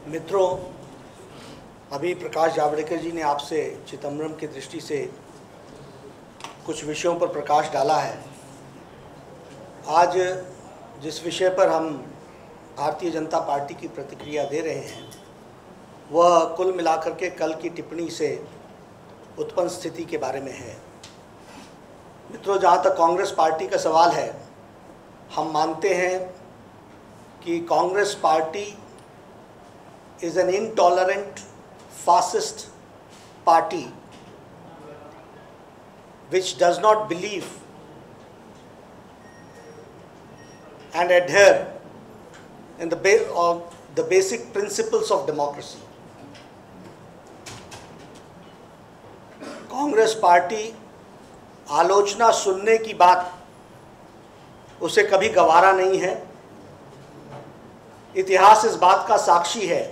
मित्रों, अभी प्रकाश जावड़ेकर जी ने आपसे चिदंबरम की दृष्टि से कुछ विषयों पर प्रकाश डाला है। आज जिस विषय पर हम भारतीय जनता पार्टी की प्रतिक्रिया दे रहे हैं वह कुल मिलाकर के कल की टिप्पणी से उत्पन्न स्थिति के बारे में है। मित्रों, जहाँ तक कांग्रेस पार्टी का सवाल है, हम मानते हैं कि Congress party is an intolerant fascist party which does not believe and adhere in the basic principles of democracy. Congress party आलोचना सुनने की बात उसे कभी गवारा नहीं है। इतिहास इस बात का साक्षी है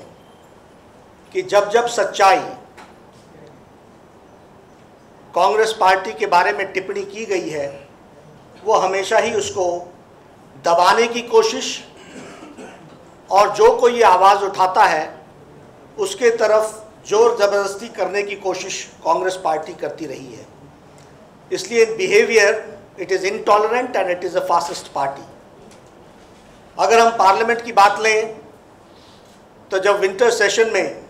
कि जब जब सच्चाई कांग्रेस पार्टी के बारे में टिप्पणी की गई है वो हमेशा ही उसको दबाने की कोशिश और जो कोई ये आवाज़ उठाता है उसके तरफ जोर ज़बरदस्ती करने की कोशिश कांग्रेस पार्टी करती रही है। इसलिए behaviour it is intolerant and it is a fascist party. अगर हम पार्लियामेंट की बात लें तो जब विंटर सेशन में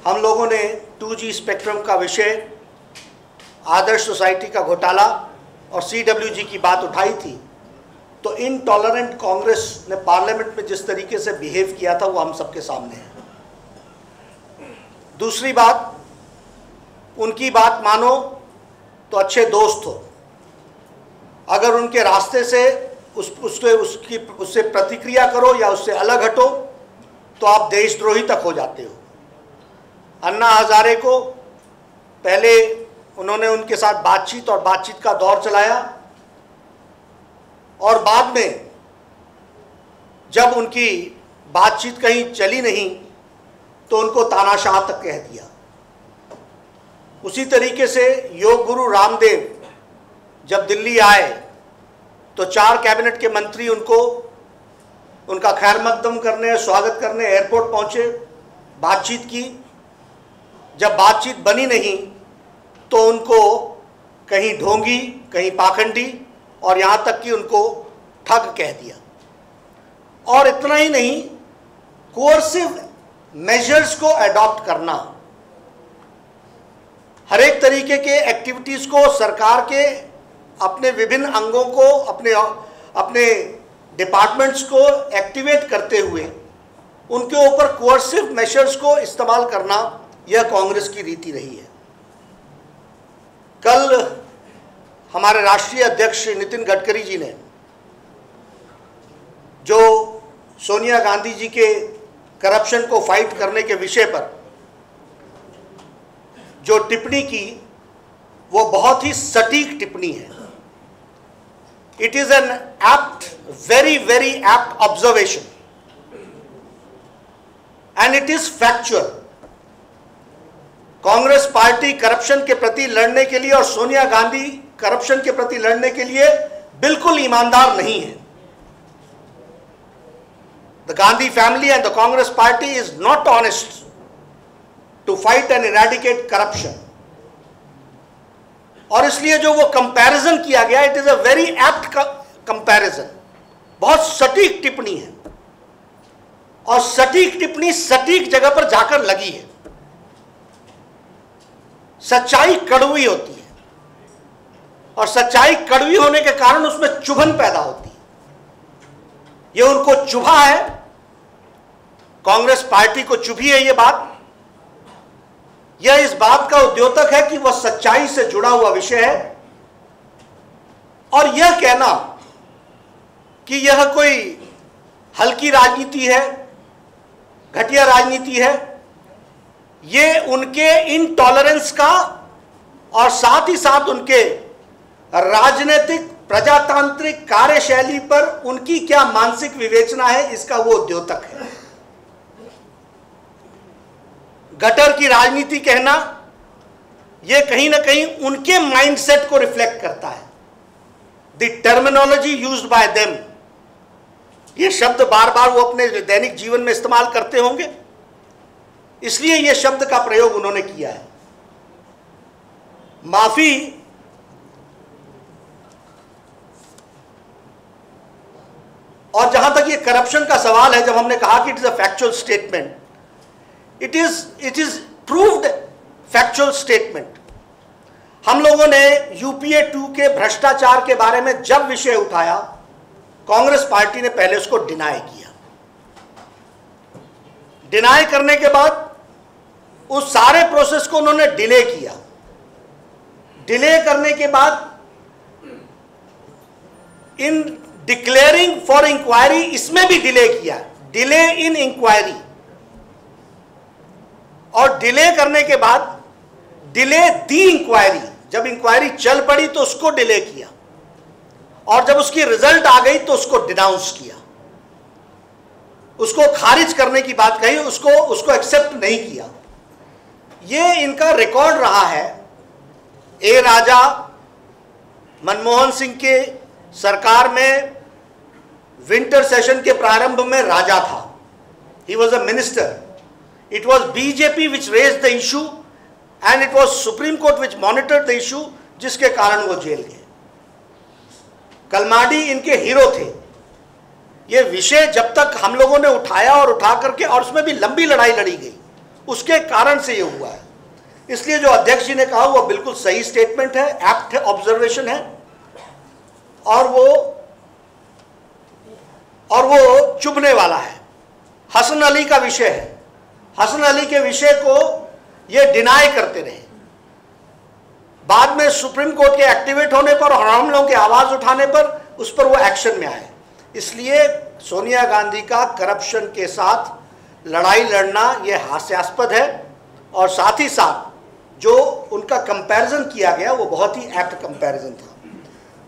हम लोगों ने 2G स्पेक्ट्रम का विषय, आदर्श सोसाइटी का घोटाला और CWG की बात उठाई थी तो इनटॉलरेंट कांग्रेस ने पार्लियामेंट में जिस तरीके से बिहेव किया था वो हम सबके सामने है। दूसरी बात, उनकी बात मानो तो अच्छे दोस्त हो, अगर उनके रास्ते से उससे प्रतिक्रिया करो या उससे अलग हटो तो आप देशद्रोही तक हो जाते हो। अन्ना हजारे को पहले उन्होंने उनके साथ बातचीत का दौर चलाया और बाद में जब उनकी बातचीत कहीं चली नहीं तो उनको तानाशाह तक कह दिया। उसी तरीके से योग गुरु रामदेव जब दिल्ली आए तो 4 कैबिनेट के मंत्री उनका खैर मकदम करने, स्वागत करने एयरपोर्ट पहुंचे, बातचीत की। जब बातचीत बनी नहीं तो उनको कहीं ढोंगी, कहीं पाखंडी और यहाँ तक कि उनको ठग कह दिया। और इतना ही नहीं, कोर्सिव मेजर्स को अडॉप्ट करना, हर एक तरीके के एक्टिविटीज़ को सरकार के अपने विभिन्न अंगों को, अपने डिपार्टमेंट्स को एक्टिवेट करते हुए उनके ऊपर कोर्सिव मेजर्स को इस्तेमाल करना, यह कांग्रेस की रीति रही है। कल हमारे राष्ट्रीय अध्यक्ष नितिन गडकरी जी ने जो सोनिया गांधी जी के करप्शन को फाइट करने के विषय पर जो टिप्पणी की वो बहुत ही सटीक टिप्पणी है। It is an apt, very, very apt observation, and it is factual. Congress party corruption के प्रति लड़ने के लिए और सोनिया गांधी करप्शन के प्रति लड़ने के लिए बिल्कुल ईमानदार नहीं है। The Gandhi family and the Congress party is not honest to fight and eradicate corruption. और इसलिए जो वो कंपैरिजन किया गया, it is a very apt comparison, बहुत सटीक टिप्पणी है और सटीक टिप्पणी सटीक जगह पर जाकर लगी है। सच्चाई कड़वी होती है और सच्चाई कड़वी होने के कारण उसमें चुभन पैदा होती है। ये उनको चुभा है, कांग्रेस पार्टी को चुभी है ये बात। यह इस बात का उद्योतक है कि वह सच्चाई से जुड़ा हुआ विषय है और यह कहना कि यह कोई हल्की राजनीति है, घटिया राजनीति है, ये उनके इनटॉलरेंस का और साथ ही साथ उनके राजनीतिक प्रजातांत्रिक कार्यशैली पर उनकी क्या मानसिक विवेचना है, इसका वो उद्योतक है। गटर की राजनीति कहना यह कहीं ना कहीं उनके माइंडसेट को रिफ्लेक्ट करता है। The terminology used by them, ये शब्द बार बार वो अपने दैनिक जीवन में इस्तेमाल करते होंगे इसलिए यह शब्द का प्रयोग उन्होंने किया है। माफी और जहां तक ये करप्शन का सवाल है, जब हमने कहा कि it is a factual statement, it is proved factual statement. हम लोगों ने यूपीए 2 के भ्रष्टाचार के बारे में जब विषय उठाया, कांग्रेस पार्टी ने पहले उसको डिनाई किया। डिनाई करने के बाद उस सारे प्रोसेस को उन्होंने डिले किया। डिले करने के बाद इन डिक्लेयरिंग फॉर इंक्वायरी, इसमें भी डिले किया, डिले इन इंक्वायरी। और डिले करने के बाद डिले दी इंक्वायरी, जब इंक्वायरी चल पड़ी तो उसको डिले किया, और जब उसकी रिजल्ट आ गई तो उसको डिनाउंस किया, उसको खारिज करने की बात कही, उसको एक्सेप्ट नहीं किया। ये इनका रिकॉर्ड रहा है। ए राजा मनमोहन सिंह के सरकार में विंटर सेशन के प्रारंभ में राजा था, he was a minister. It was BJP which raised the issue and it was supreme court which monitored the issue, जिसके कारण वो जेल गए। कलमाडी इनके हीरो थे। ये विषय जब तक हम लोगों ने उठाया और उठा करके, और उसमें भी लंबी लड़ाई लड़ी गई, उसके कारण से ये हुआ है। इसलिए जो अध्यक्ष जी ने कहा वो बिल्कुल सही स्टेटमेंट है, एप्ट है, ऑब्जर्वेशन है, और वो चुभने वाला है। हसन अली का विषय है, हसन अली के विषय को ये डिनाई करते रहे। बाद में सुप्रीम कोर्ट के एक्टिवेट होने पर और हम लोगों की आवाज उठाने पर उस पर वो एक्शन में आए। इसलिए सोनिया गांधी का करप्शन के साथ लड़ाई लड़ना ये हास्यास्पद है, और साथ ही साथ जो उनका कंपैरिजन किया गया वो बहुत ही एप्ट कंपैरिजन था।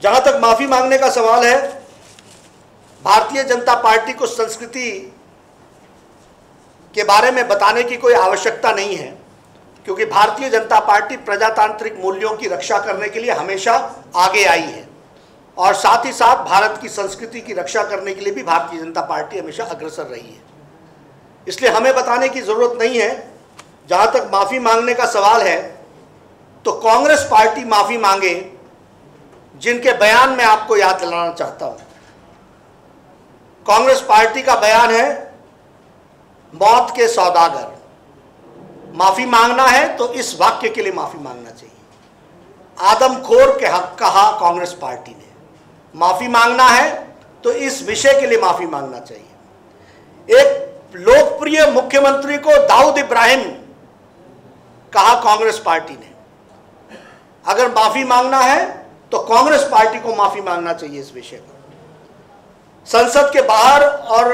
जहां तक माफी मांगने का सवाल है, भारतीय जनता पार्टी को संस्कृति के बारे में बताने की कोई आवश्यकता नहीं है, क्योंकि भारतीय जनता पार्टी प्रजातांत्रिक मूल्यों की रक्षा करने के लिए हमेशा आगे आई है, और साथ ही साथ भारत की संस्कृति की रक्षा करने के लिए भी भारतीय जनता पार्टी हमेशा अग्रसर रही है। इसलिए हमें बताने की जरूरत नहीं है। जहां तक माफी मांगने का सवाल है, तो कांग्रेस पार्टी माफी मांगे, जिनके बयान में आपको याद दिलाना चाहता हूं। कांग्रेस पार्टी का बयान है, मौत के सौदागर। माफी मांगना है तो इस वाक्य के लिए माफी मांगना चाहिए। आदमखोर के हक कहा कांग्रेस पार्टी ने। माफी मांगना है तो इस विषय के लिए माफी मांगना चाहिए। एक लोकप्रिय मुख्यमंत्री को दाऊद इब्राहिम कहा कांग्रेस पार्टी ने। अगर माफी मांगना है तो कांग्रेस पार्टी को माफी मांगना चाहिए इस विषय पर। संसद के बाहर और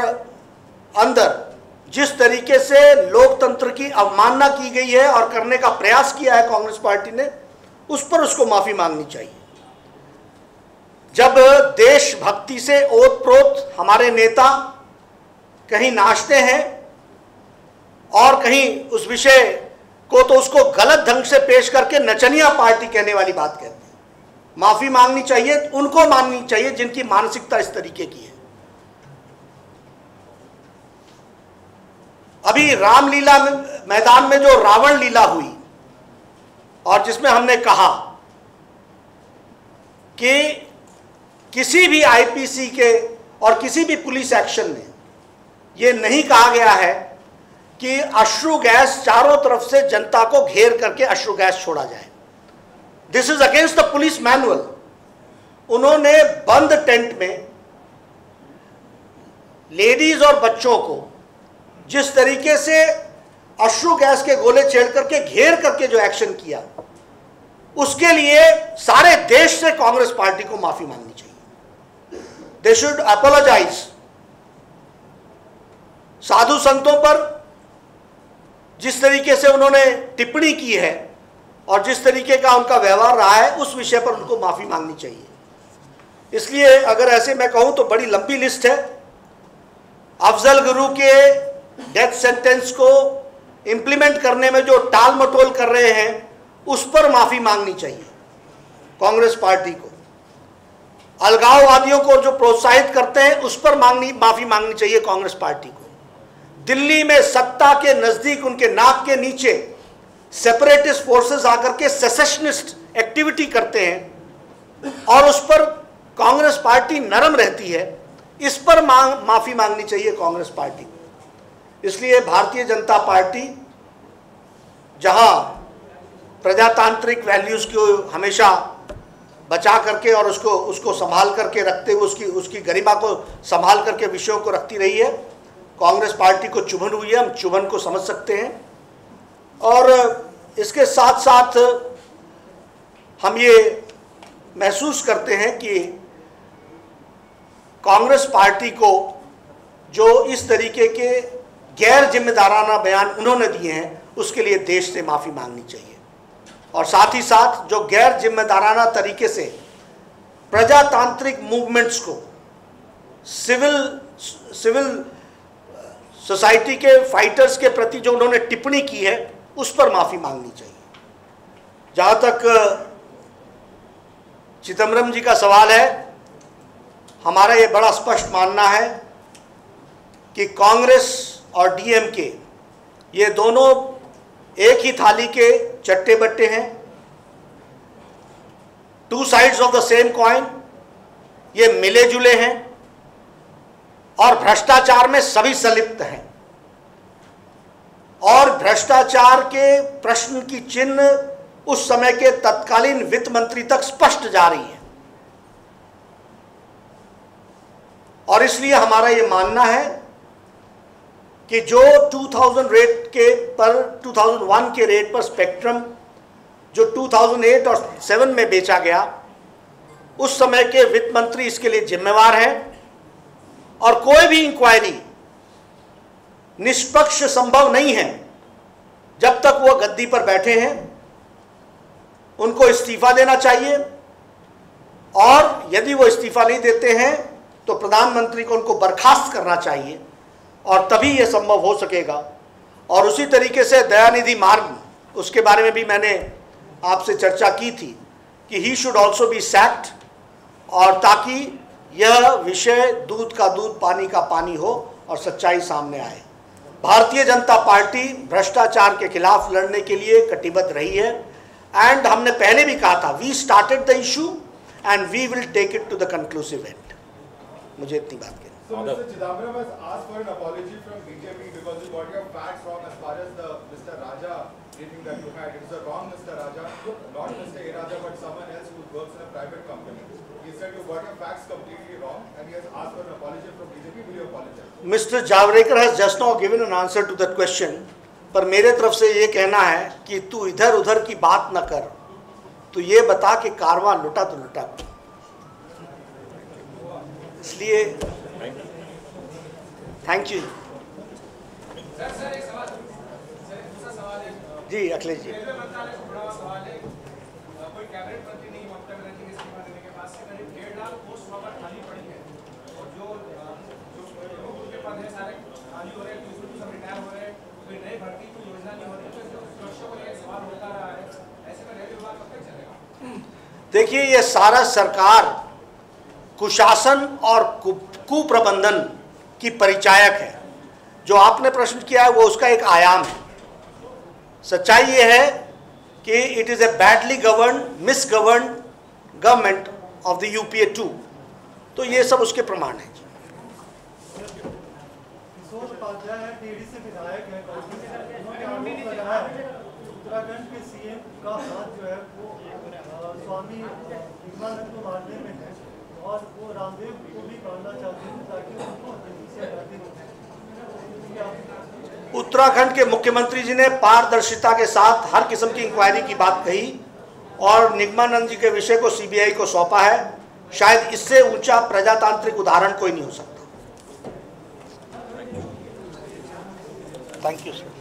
अंदर जिस तरीके से लोकतंत्र की अवमानना की गई है और करने का प्रयास किया है कांग्रेस पार्टी ने, उस पर उसको माफी मांगनी चाहिए। जब देशभक्ति से ओतप्रोत हमारे नेता कहीं नाचते हैं और कहीं उस विषय को तो उसको गलत ढंग से पेश करके नचनिया पार्टी कहने वाली बात कहते हैं, माफी मांगनी चाहिए, उनको मांगनी चाहिए जिनकी मानसिकता इस तरीके की है। अभी रामलीला मैदान में जो रावण लीला हुई और जिसमें हमने कहा कि किसी भी आईपीसी के और किसी भी पुलिस एक्शन में यह नहीं कहा गया है कि अश्रु गैस चारों तरफ से जनता को घेर करके अश्रु गैस छोड़ा जाए। This is against the police manual. उन्होंने बंद टेंट में लेडीज और बच्चों को जिस तरीके से अश्रु गैस के गोले छेड़ करके घेर करके जो एक्शन किया, उसके लिए सारे देश से कांग्रेस पार्टी को माफी मांगनी चाहिए। They should apologise. साधु संतों पर जिस तरीके से उन्होंने टिप्पणी की है और जिस तरीके का उनका व्यवहार रहा है, उस विषय पर उनको माफी मांगनी चाहिए। इसलिए अगर ऐसे मैं कहूं तो बड़ी लंबी लिस्ट है। अफजल गुरु के डेथ सेंटेंस को इंप्लीमेंट करने में जो टाल मटोल कर रहे हैं, उस पर माफी मांगनी चाहिए कांग्रेस पार्टी को। अलगाववादियों को जो प्रोत्साहित करते हैं, उस पर माफी मांगनी चाहिए कांग्रेस पार्टी को। दिल्ली में सत्ता के नजदीक उनके नाक के नीचे सेपरेटिस्ट फोर्सेस आकर के सेसेशनिस्ट एक्टिविटी करते हैं और उस पर कांग्रेस पार्टी नरम रहती है, इस पर माफी मांगनी चाहिए कांग्रेस पार्टी को। इसलिए भारतीय जनता पार्टी जहां प्रजातांत्रिक वैल्यूज को हमेशा बचा करके और उसको संभाल करके रखते हुए उसकी गरिमा को संभाल करके विषयों को रखती रही है, कांग्रेस पार्टी को चुभन हुई है, हम चुभन को समझ सकते हैं। और इसके साथ साथ हम ये महसूस करते हैं कि कांग्रेस पार्टी को जो इस तरीके के गैर जिम्मेदाराना बयान उन्होंने दिए हैं उसके लिए देश से माफ़ी मांगनी चाहिए, और साथ ही साथ जो गैर जिम्मेदाराना तरीके से प्रजातांत्रिक मूवमेंट्स को सिविल सोसाइटी के फाइटर्स के प्रति जो उन्होंने टिप्पणी की है उस पर माफ़ी मांगनी चाहिए। जहाँ तक चिदम्बरम जी का सवाल है, हमारा ये बड़ा स्पष्ट मानना है कि कांग्रेस और डीएमके ये दोनों एक ही थाली के चट्टे बट्टे हैं, two sides of the same coin, ये मिले जुले हैं और भ्रष्टाचार में सभी संलिप्त हैं। और भ्रष्टाचार के प्रश्न की चिन्ह उस समय के तत्कालीन वित्त मंत्री तक स्पष्ट जा रही है, और इसलिए हमारा ये मानना है कि जो 2001 के रेट पर स्पेक्ट्रम जो 2008 और 7 में बेचा गया, उस समय के वित्त मंत्री इसके लिए जिम्मेवार हैं, और कोई भी इंक्वायरी निष्पक्ष संभव नहीं है जब तक वो गद्दी पर बैठे हैं। उनको इस्तीफा देना चाहिए, और यदि वो इस्तीफा नहीं देते हैं तो प्रधानमंत्री को उनको बर्खास्त करना चाहिए, और तभी ये संभव हो सकेगा। और उसी तरीके से दयानिधि मार्ग, उसके बारे में भी मैंने आपसे चर्चा की थी कि he should also be sacked, और ताकि यह विषय दूध का दूध पानी का पानी हो और सच्चाई सामने आए। भारतीय जनता पार्टी भ्रष्टाचार के खिलाफ लड़ने के लिए कटिबद्ध रही है, एंड हमने पहले भी कहा था, we started the issue and we will take it to the conclusive end. मुझे इतनी बात कहनी। So Mr. Chidambaram has asked for an apology from BJP because you got your facts wrong as far as the Mr. Raja briefing that you had. It was a wrong Mr. Raja, not Mr. A. Raja, but someone else who works in a private company. He said you got your facts completely wrong, and he has asked for an apology from BJP. Will you apologize? Mr. Javadekar has just now given an answer to that question, पर मेरे तरफ से ये कहना है कि तू इधर उधर की बात न कर, तू ये बता कि कारवां लुटा तो लुटा। इसलिए थैंक यू जी। अखिलेश जी, देखिए ये सारा सरकार कुशासन और कुप्रबंधन की परिचायक है। जो आपने प्रश्न किया है वो उसका एक आयाम है। सच्चाई ये है कि it is a badly govern misgovern government of the UPA 2, तो ये सब उसके प्रमाण हैं। उत्तराखंड के सीएम का हाथ जो है वो स्वामी विवेकानंद को मारने में है, और वो रामदेव को भी मारना चाहते हैं ताकि उनको जल्दी से हटाते रहें। उत्तराखंड के मुख्यमंत्री जी ने पारदर्शिता के साथ हर किस्म की इंक्वायरी की बात कही, और निगमानंद जी के विषय को सीबीआई को सौंपा है। शायद इससे ऊंचा प्रजातांत्रिक उदाहरण कोई नहीं हो सकता। Thank you sir.